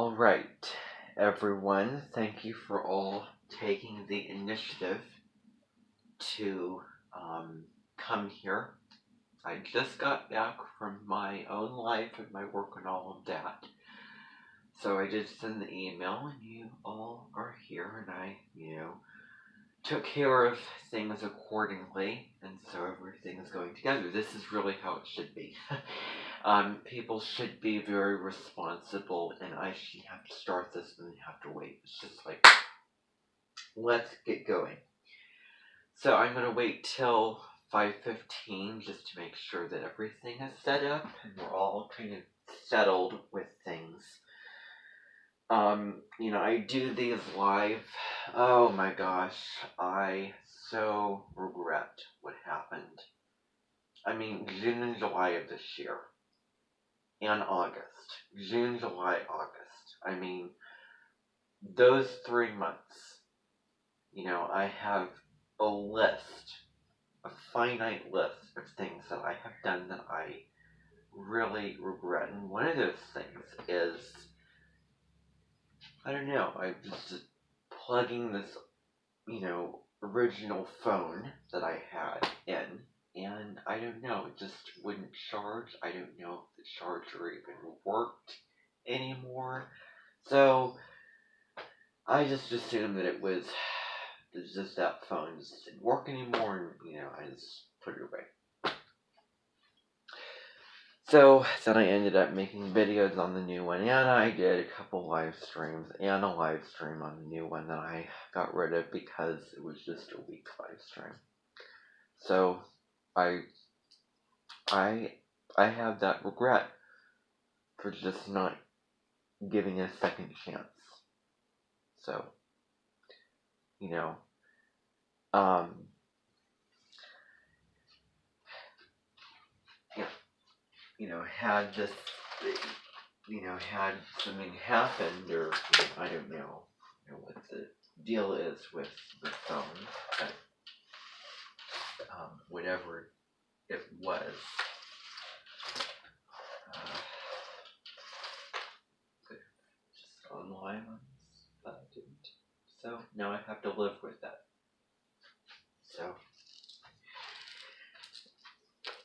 All right, everyone, thank you for all taking the initiative to come here. I just got back from my own life and my work and all of that. So I did send the email, and you all are here, and I, took care of things accordingly, and so everything's going together. This is really how it should be. People should be very responsible, and I should have to start this and then have to wait. It's just like, let's get going. So I'm going to wait till 5:15 just to make sure that everything is set up and we're all kind of settled with things. I do these live. Oh my gosh, I so regret what happened. I mean, June and July of this year. And August. June, July, August. I mean, those 3 months, I have a list, a finite list of things that I have done that I really regret. And one of those things is, I don't know, I was just plugging this, original phone that I had in, and I don't know, it just wouldn't charge. I don't know if the charger even worked anymore. So I just assumed that it was just that phone just didn't work anymore, and I just put it away. So then I ended up making videos on the new one, and I did a couple live streams and a live stream on the new one that I got rid of because it was just a weak live stream. So I have that regret for just not giving a second chance. So, had this, had something happened, or I don't know, what the deal is with the phone, but whatever it was, just online ones, but I didn't. So now I have to live with that. So,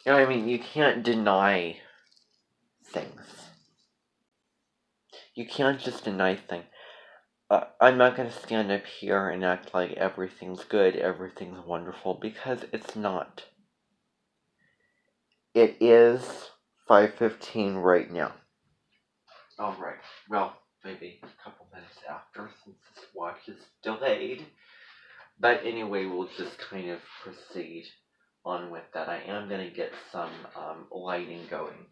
you can't deny things. You can't just deny things. I'm not going to stand up here and act like everything's good, everything's wonderful, because it's not. It is 5:15 right now. Alright, well, maybe a couple minutes after, since this watch is delayed. But anyway, we'll just kind of proceed on with that. I am going to get some lighting going.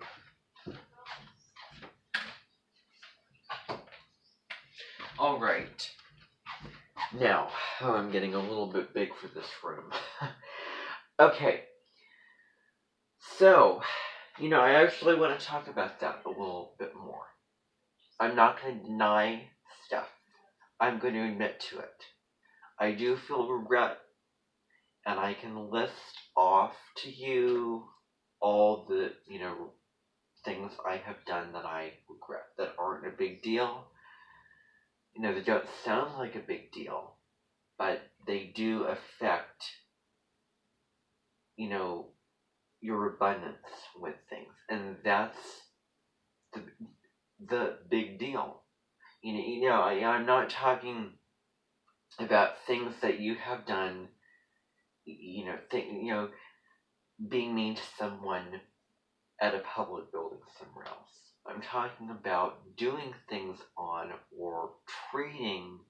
Alright. Now, I'm getting a little bit big for this room. Okay. So, I actually want to talk about that a little bit more. I'm not going to deny stuff. I'm going to admit to it. I do feel regret, and I can list off to you all the, things I have done that I regret, that aren't a big deal. They don't sound like a big deal, but they do affect, your abundance with things. And that's the big deal. I'm not talking about things that you have done, being mean to someone at a public building somewhere else. I'm talking about doing things on or treating,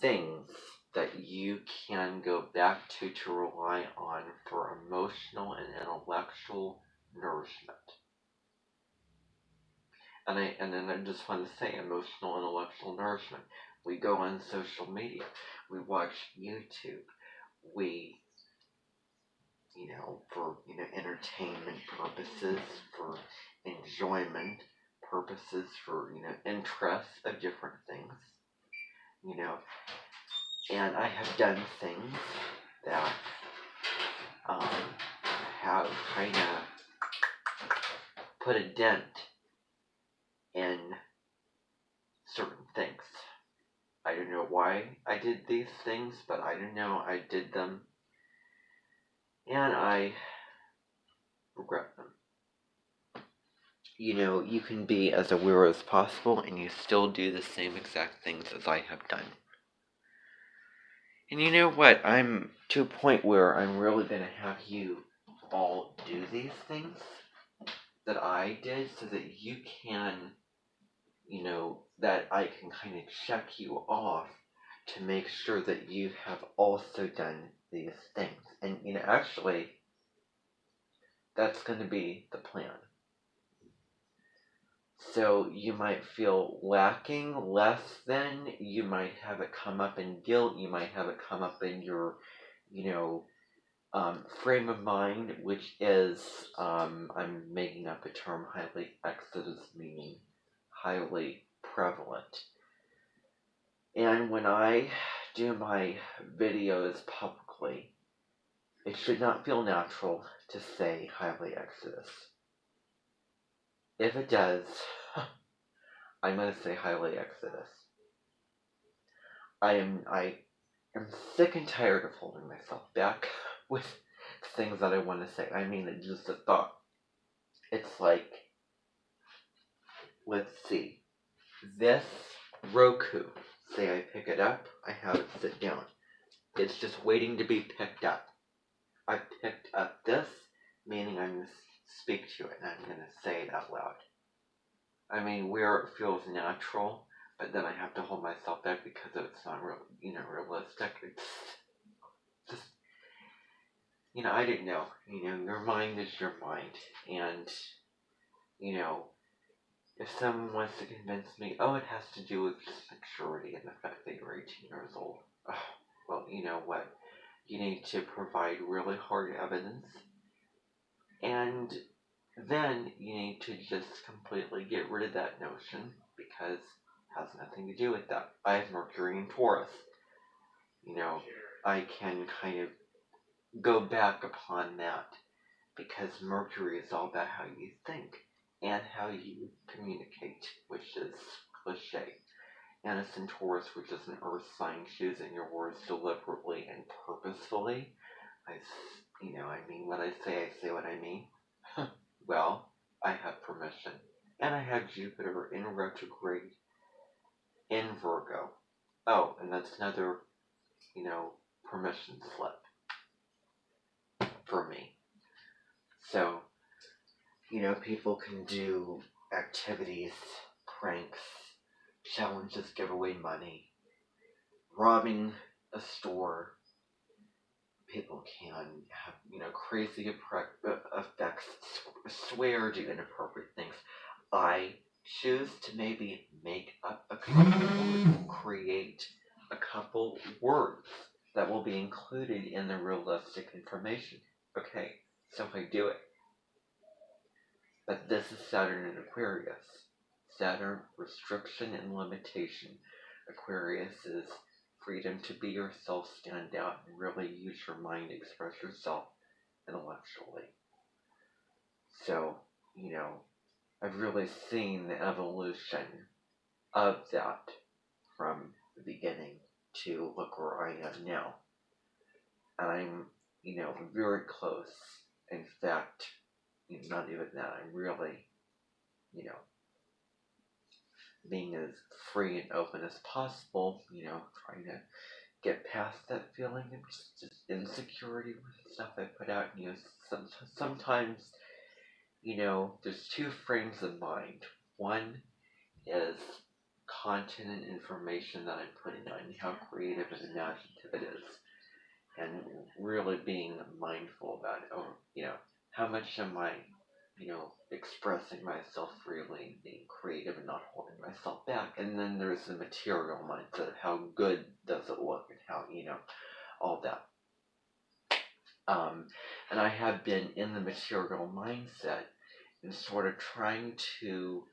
things that you can go back to rely on for emotional and intellectual nourishment. And then I just want to say emotional and intellectual nourishment. We go on social media. We watch YouTube. We, for, entertainment purposes, for enjoyment purposes, for, interests of different things, and I have done things that, have kind of put a dent in certain things. I don't know why I did these things, but I don't know, I did them, and I regret them. You know, you can be as aware as possible, and you still do the same exact things as I have done. And you know what? I'm to a point where I'm really going to have you all do these things that I did so that you can, you know, that I can kind of check you off to make sure that you have also done these things. And, you know, actually, that's going to be the plan. So you might feel lacking, less than, you might have it come up in guilt, you might have it come up in your, you know, frame of mind, which is, I'm making up a term, highly exodus, meaning highly prevalent. And when I do my videos publicly, it should not feel natural to say highly exodus. If it does, I'm going to say highly exodus. I am sick and tired of holding myself back with things that I want to say. I mean, it's just a thought. It's like, let's see, this Roku, say I pick it up, I have it sit down. It's just waiting to be picked up. I picked up this, meaning I'm going to speak to it, and I'm going to say it out loud. I mean, where it feels natural, but then I have to hold myself back because it's not real, you know, realistic. It's just, you know, I didn't know. You know, your mind is your mind, and, you know, if someone wants to convince me, oh, it has to do with just maturity and the fact that you're 18 years old, well, you know what? You need to provide really hard evidence, and then you need to just completely get rid of that notion because it has nothing to do with that. I have Mercury in Taurus. You know, I can kind of go back upon that because Mercury is all about how you think and how you communicate, which is cliche. And it's in Taurus, which is an earth sign, choosing your words deliberately and purposefully. I mean what I say what I mean. Well, I have permission. And I have Jupiter in retrograde in Virgo. Oh, and that's another, you know, permission slip for me. So, you know, people can do activities, pranks, challenges, give away money, robbing a store. People can have, you know, crazy effects, swear, do inappropriate things. I choose to maybe make up a couple words, create a couple words that will be included in the realistic information. Okay, so I do it. But this is Saturn in Aquarius. Saturn, restriction and limitation. Aquarius is freedom to be yourself, stand out, and really use your mind, express yourself intellectually. So, you know, I've really seen the evolution of that from the beginning to look where I am now. And I'm, you know, very close. In fact, not even that, I'm really, you know, being as free and open as possible, you know, trying to get past that feeling of just insecurity with stuff I put out. You know, sometimes, you know, there's two frames of mind. One is content and information that I'm putting out and how creative and imaginative it is. And really being mindful about it. Or, you know, how much am I, you know, expressing myself freely, being creative and not holding myself back. And then there's the material mindset. How good does it look and how, you know, all that. And I have been in the material mindset and sort of trying to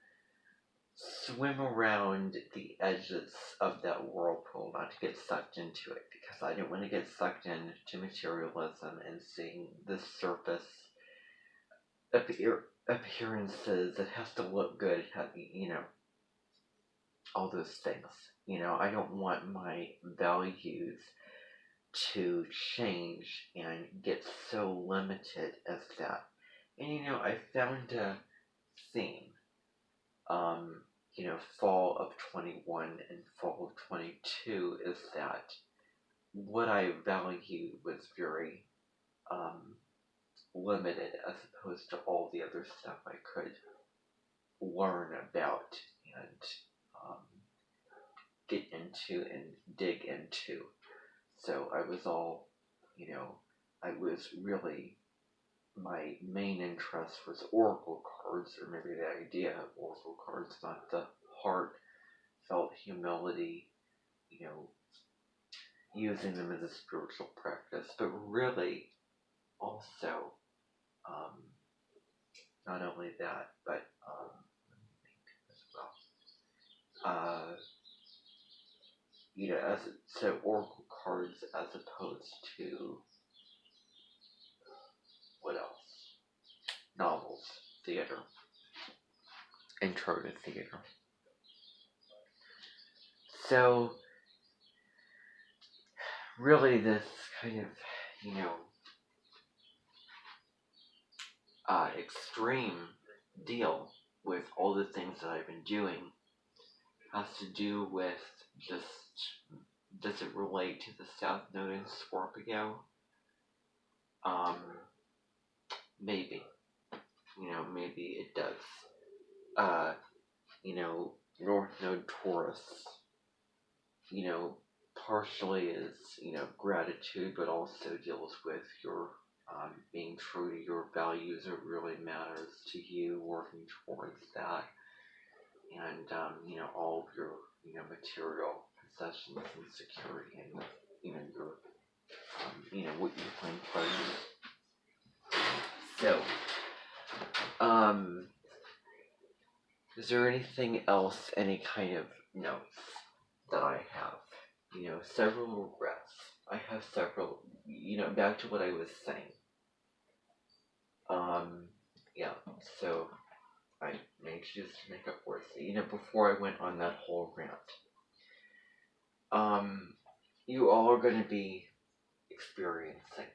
swim around the edges of that whirlpool, not to get sucked into it, because I didn't want to get sucked into materialism and seeing the surface appearances, it has to look good, all those things. I don't want my values to change and get so limited as that. And I found a theme, um, fall of 21 and fall of 22 is that what I valued was very limited as opposed to all the other stuff I could learn about and um, get into and dig into. So I was all, I was really, my main interest was oracle cards, or maybe the idea of oracle cards, not the heartfelt humility, you know, using them as a spiritual practice, but really also, um, not only that, but let me think as well. So oracle cards as opposed to what else? Novels, theater, intro to theater. So really, this kind of, you know, extreme deal with all the things that I've been doing has to do with just, does it relate to the South Node in Scorpio? Um, maybe. Maybe it does. North Node Taurus, partially is, gratitude, but also deals with your being true to your values. It really matters to you, working towards that, and all of your material possessions and security, and your what you find pleasure. So, is there anything else, any kind of notes that I have? Several regrets. I have several, back to what I was saying. Yeah, so I may choose to make up words. Before I went on that whole rant. You all are going to be experiencing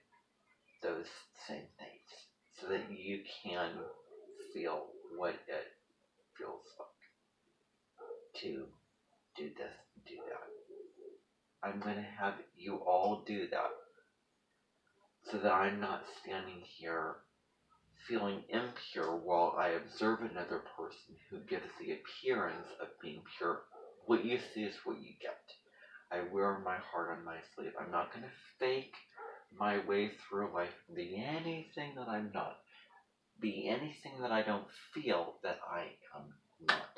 those same things so that you can feel what it feels like to do this, do that. I'm going to have you all do that so that I'm not standing here feeling impure while I observe another person who gives the appearance of being pure. What you see is what you get. I wear my heart on my sleeve. I'm not going to fake my way through life, be anything that I'm not, be anything that I don't feel that I am not.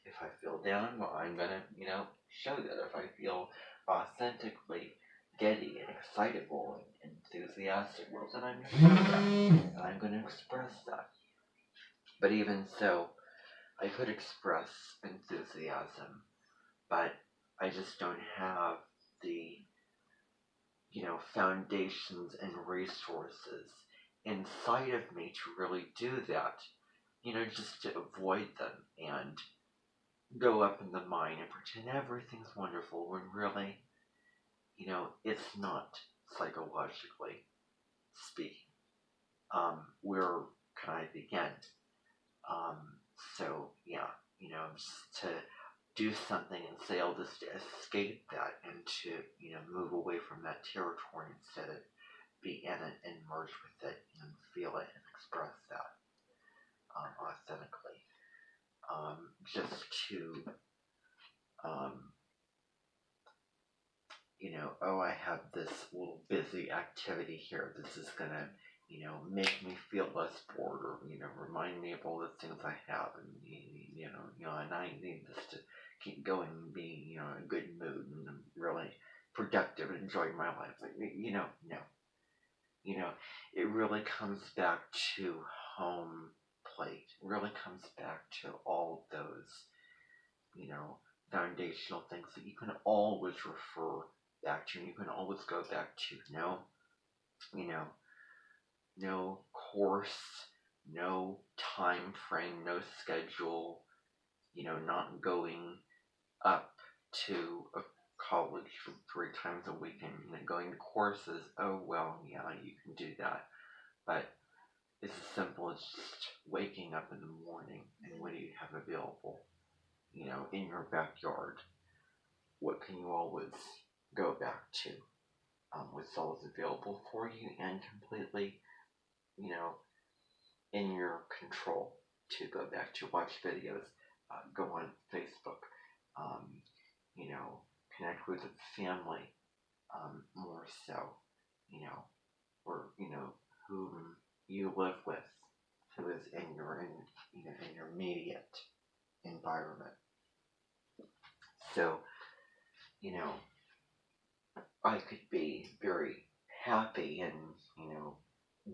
If I feel down, well, I'm going to, show that. If I feel authentically giddy and excitable and enthusiastic, well, then I'm going to show that. And I'm going to express that. But even so, I could express enthusiasm, but I just don't have the, foundations and resources inside of me to really do that. Just to avoid them and go up in the mind and pretend everything's wonderful when really, it's not, psychologically speaking. Where can I begin? So yeah, just to do something and say I'll just escape that and to, move away from that territory instead of be in it and merge with it and feel it and express that authentically. Just to, oh, I have this little busy activity here. This is gonna, make me feel less bored, or remind me of all the things I have, and and I need this to keep going and be, in a good mood and really productive and enjoy my life. No. It really comes back to home plate. It really comes back to all those, foundational things that you can always refer back to, and you can always go back to. No course, no time frame, no schedule, not going up to a college for 3 times a week and going to courses. Oh, well, yeah, you can do that. But it's as simple as just waking up in the morning and what do you have available, in your backyard? What can you always go back to? What's always available for you and completely, you know, in your control to go back to watch videos, go on Facebook, um, connect with the family, more so, or, whom you live with, who is in your immediate environment. So, you know, I could be very happy and,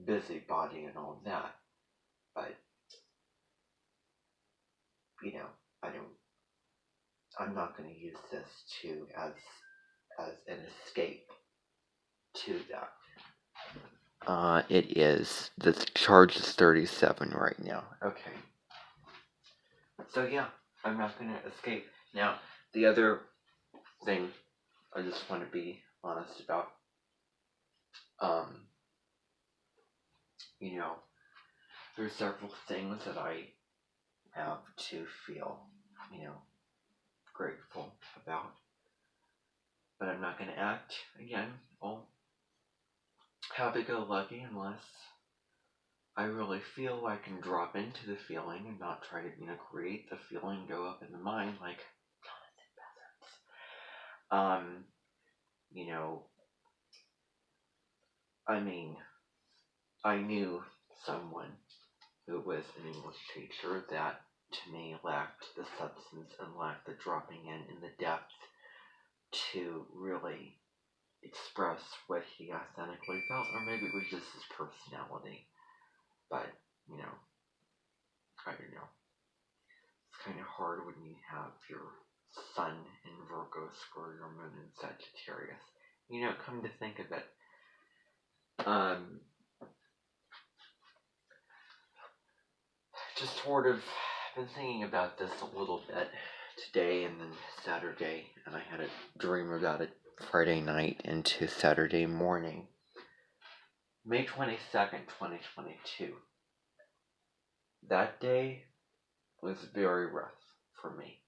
busybody and all that, but, you know, I don't, I'm not going to use this as an escape to that. It is, the charge is 37 right now. Okay. So yeah, I'm not going to escape. Now, the other thing I just want to be honest about, you know, there's several things that I have to feel, grateful about. But I'm not going to act, again, all happy-go-lucky unless I really feel I can drop into the feeling and not try to, create the feeling, go up in the mind like you know, I mean, I knew someone who was an English teacher that to me lacked the substance and lacked the dropping in the depth to really express what he authentically felt, or maybe it was just his personality. But, I don't know. It's kind of hard when you have your sun in Virgo square your moon in Sagittarius. Come to think of it, just sort of been thinking about this a little bit today and then Saturday, and I had a dream about it Friday night into Saturday morning. May 22nd, 2022. That day was very rough for me.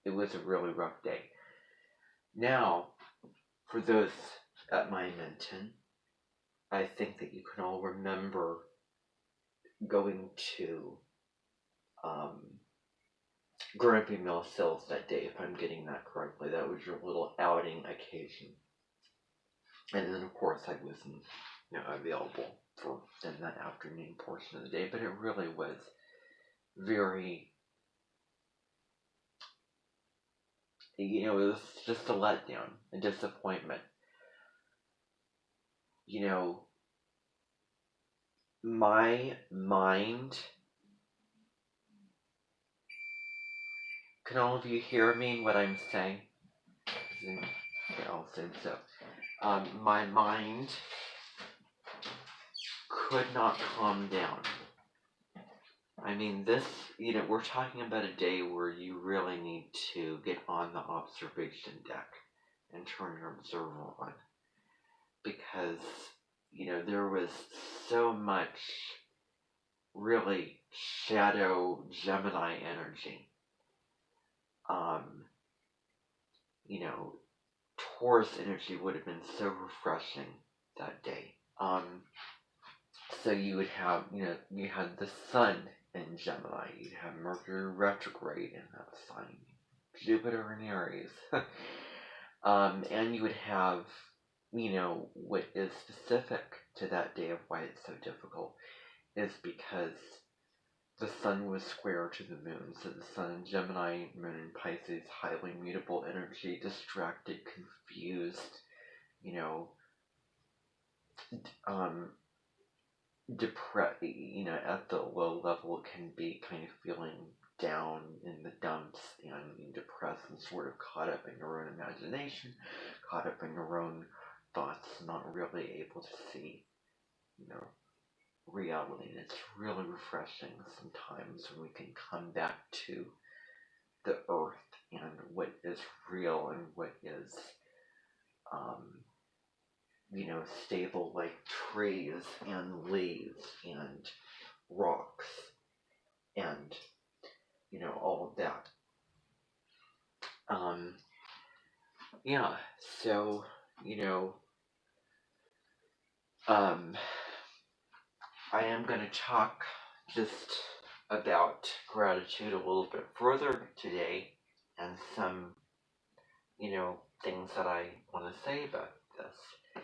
It was a really rough day. Now, for those at my Amenten, I think that you can all remember going to Grumpy Mill Sills that day, if I'm getting that correctly. That was your little outing occasion. And then, of course, I wasn't available for in that afternoon portion of the day, but it really was very, it was just a letdown, a disappointment. My mind, can all of you hear me what I'm saying? Okay, I'll assume so. My mind could not calm down. I mean, this, we're talking about a day where you really need to get on the observation deck and turn your observer on. Because, there was so much really shadow Gemini energy. Taurus energy would have been so refreshing that day. So you would have, you had the sun in Gemini, you'd have Mercury retrograde in that sign, Jupiter in Aries, and you would have, what is specific to that day of why it's so difficult is because the sun was square to the moon, so the sun in Gemini, moon in Pisces, highly mutable energy, distracted, confused, depressed, at the low level, it can be kind of feeling down in the dumps and depressed and sort of caught up in your own imagination, caught up in your own thoughts, not really able to see, reality. And it's really refreshing sometimes when we can come back to the earth and what is real and what is, um, stable, like trees and leaves and rocks and, all of that. Um, yeah, so, um, I am going to talk just about gratitude a little bit further today and some, things that I want to say about this.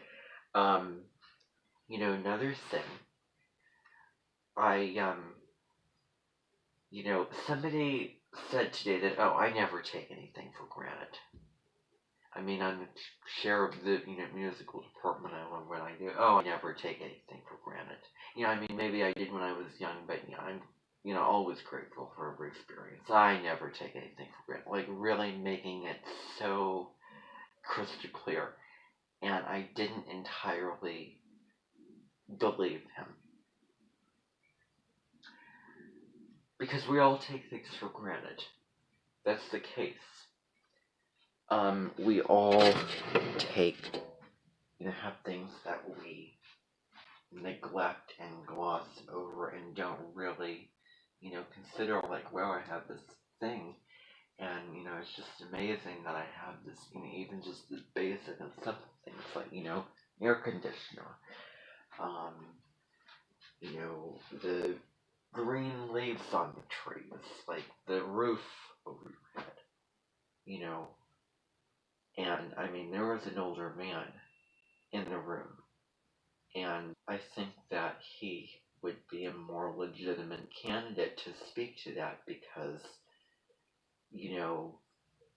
Um, another thing, I, somebody said today that, oh, I never take anything for granted. I mean, I'm the chair of the, musical department when I do. Oh, I never take anything for granted. I mean, maybe I did when I was young, but, I'm, always grateful for every experience. I never take anything for granted. Like, really making it so crystal clear. And I didn't entirely believe him. Because we all take things for granted. That's the case. We all take, have things that we neglect and gloss over and don't really, consider, like, well, I have this thing, and, it's just amazing that I have this, even just the basic and simple things like, air conditioner, the green leaves on the trees, like the roof over your head, and, I mean, there was an older man in the room, and I think that he would be a more legitimate candidate to speak to that because,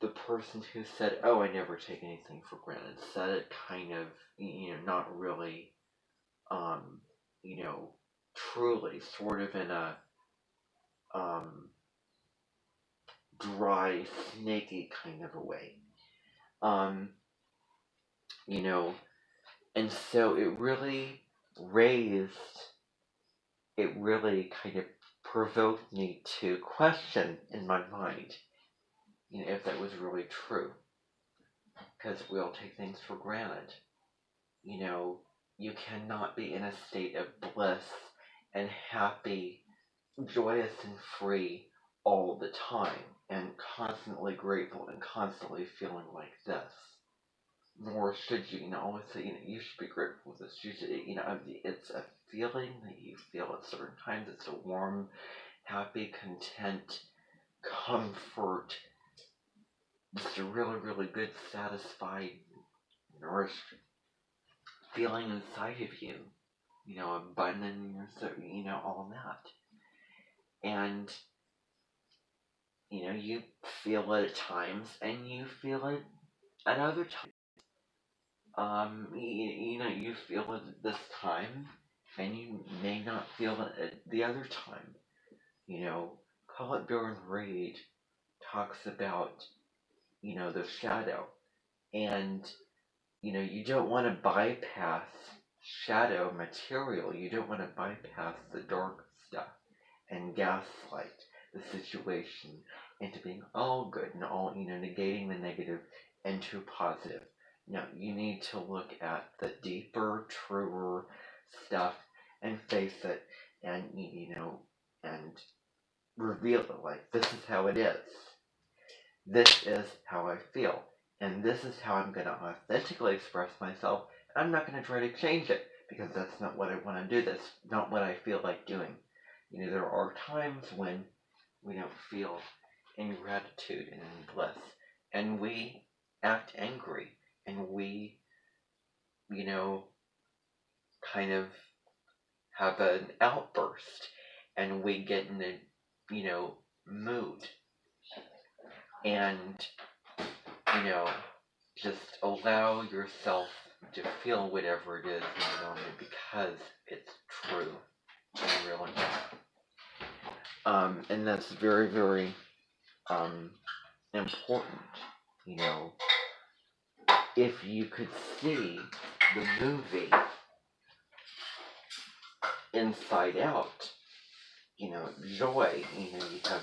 the person who said, oh, I never take anything for granted, said it kind of, not really, truly, sort of in a, dry, snaky kind of a way. And so it really kind of provoked me to question in my mind, if that was really true. Because we all take things for granted. You cannot be in a state of bliss and happy, joyous and free all the time and constantly grateful and constantly feeling like this. Nor should you, always say, you should be grateful for this. You should, it's a feeling that you feel at certain times. It's a warm, happy, content, comfort, just a really, really good, satisfied, nourished feeling inside of you. Abundant in your all that. And, you feel it at times and you feel it at other times. You feel it at this time, and you may not feel it at the other time. Poet Baron Reid talks about, the shadow, and, you don't want to bypass shadow material. You don't want to bypass the dark stuff and gaslight the situation into being all good and all, negating the negative into positive. No, you need to look at the deeper, truer stuff and face it and, and reveal it like, this is how it is. This is how I feel. And this is how I'm going to authentically express myself. I'm not going to try to change it because that's not what I want to do. That's not what I feel like doing. There are times when we don't feel in gratitude and in bliss. And we act angry. And we, kind of have an outburst. And we get in a, mood. And, just allow yourself to feel whatever it is in the moment because it's true and real and and that's very, very important. If you could see the movie Inside Out, Joy, you have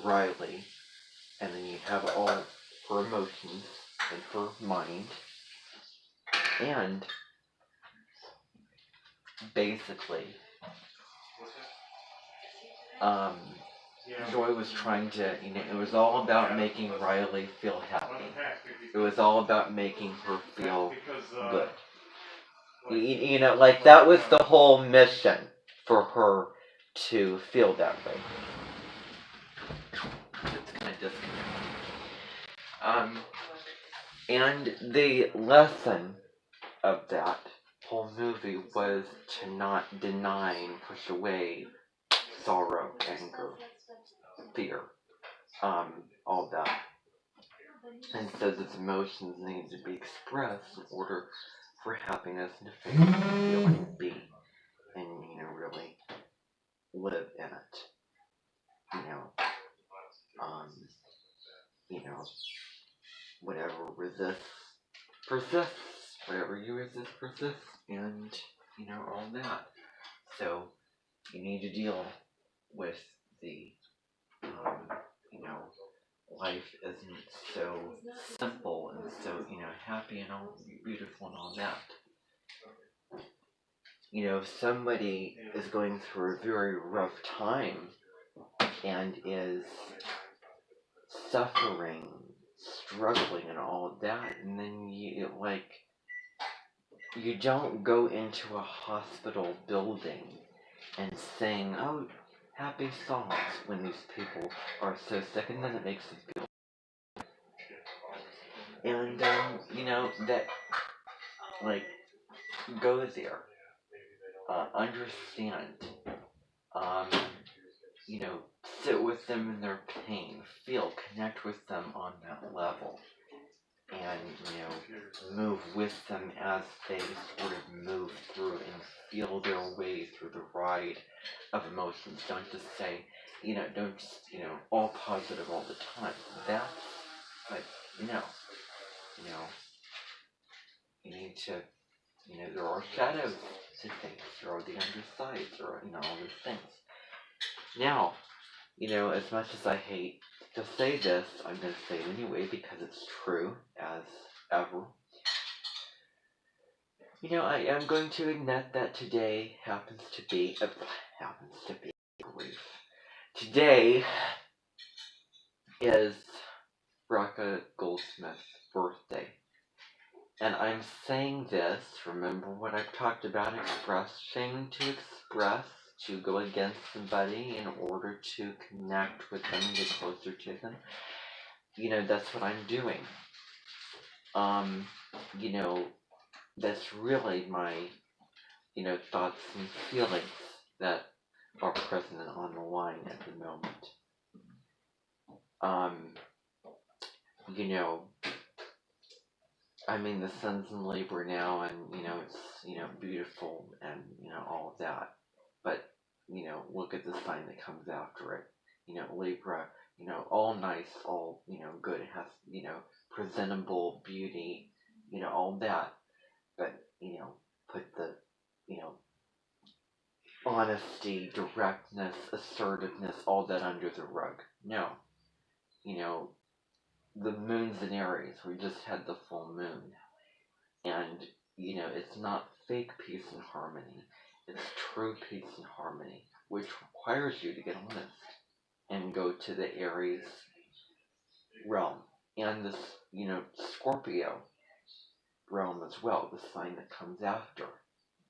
Riley, and then you have all her emotions in her mind, and basically, Joy was trying to, it was all about making Riley feel happy. It was all about making her feel good. That was the whole mission for her to feel that way. It's kind of disconnected. And the lesson of that whole movie was to not deny and push away sorrow, anger, fear, all that. And so those emotions need to be expressed in order for happiness and to feel and be, and really live in it. Whatever resists persists. Whatever you resist persists, and all that. So you need to deal with the life isn't so simple and so happy and all beautiful and all that. If somebody is going through a very rough time and is suffering, struggling and all of that, and then you don't go into a hospital building and sing, oh, happy songs when these people are so sick, and then it makes us feel. And, that, go there, understand, sit with them in their pain, connect with them on that level, and, move with them as they sort of move through and feel their way through the ride of emotions. Don't just say, don't just, all positive all the time. That's, you need to, there are shadows to things. There are the undersides. There are, all these things. Now, as much as I hate to say this, I'm going to say it anyway because it's true as ever. I am going to admit that today happens to be grief. Today is Rebecca Goldsmith's birthday. And I'm saying this, remember what I've talked about, expressing to express, to go against somebody in order to connect with them and get closer to them. That's what I'm doing. That's really my, thoughts and feelings that are present on the line at the moment. The sun's in Libra now, and, it's, beautiful, and, all of that. But, look at the sign that comes after it. Libra, all nice, all, good. It has, presentable beauty, all that. But, put the, honesty, directness, assertiveness, all that under the rug. No. The moon's in Aries. We just had the full moon. And, it's not fake peace and harmony. It's true peace and harmony, which requires you to get honest and go to the Aries realm. And this, Scorpio realm as well, the sign that comes after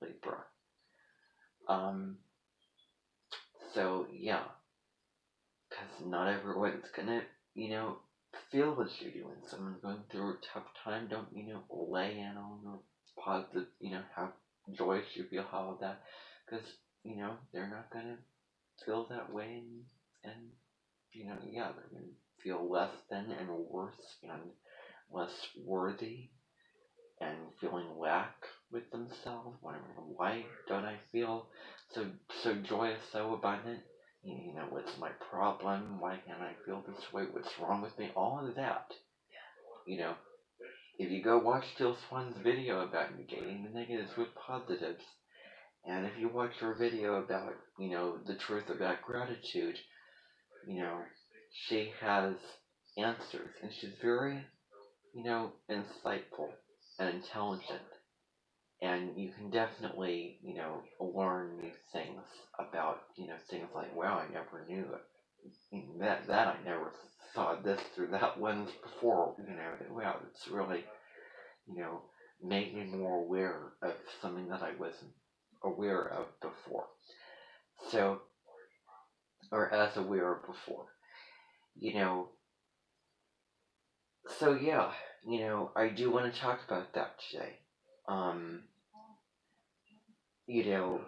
Libra. So, yeah. Because not everyone's gonna, feel what you do. When someone's going through a tough time, don't, lay in on or positive, have joy, you feel all of that. Because, they're not gonna feel that way and they're gonna feel less than and worse and less worthy and feeling lack with themselves. Why don't I feel so joyous, so abundant? What's my problem? Why can't I feel this way? What's wrong with me? All of that. If you go watch Teal Swan's video about negating the negatives with positives And if you watch her video about, the truth about gratitude, she has answers, and she's very, insightful and intelligent. And you can definitely, learn new things about, things like, wow, I never knew that I never saw this through that lens before, wow, it's really, you know, made me more aware of something that I wasn't aware of before. So, or as aware of before, you know, so yeah, I do want to talk about that today. Um, you know,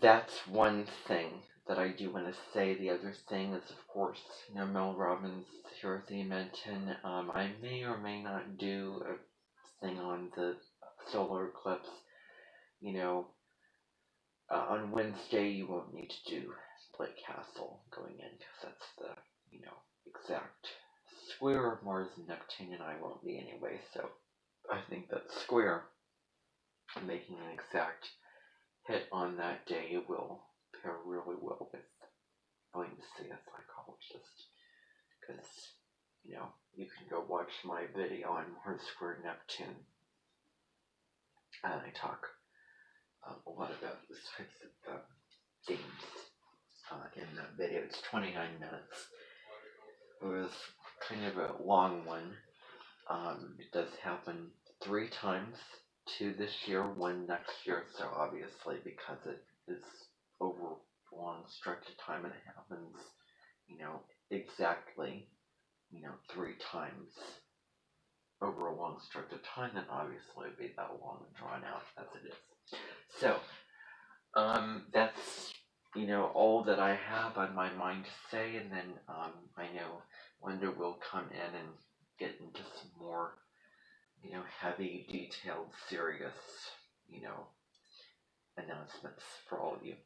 that's one thing that I do want to say. The other thing is, of course, Mel Robbins here at the Amenten. I may or may not do a thing on the solar eclipse. You know, on Wednesday you won't need to do Split Castle going in because that's the, exact square of Mars and Neptune, and I won't be anyway. So I think that square making an exact hit on that day will pair really well with going to see a psychologist because, you can go watch my video on Mars square Neptune, and I talk a lot about these types of themes in that video. It's 29 minutes. It was kind of a long one. It does happen 3 times, 2 this year, 1 next year, so obviously because it is over a long stretch of time and it happens, exactly, 3 times over a long stretch of time, then obviously it'd be that long and drawn out as it is. So, that's, all that I have on my mind to say, and then, I know Linda will come in and get into some more, heavy, detailed, serious, announcements for all of you.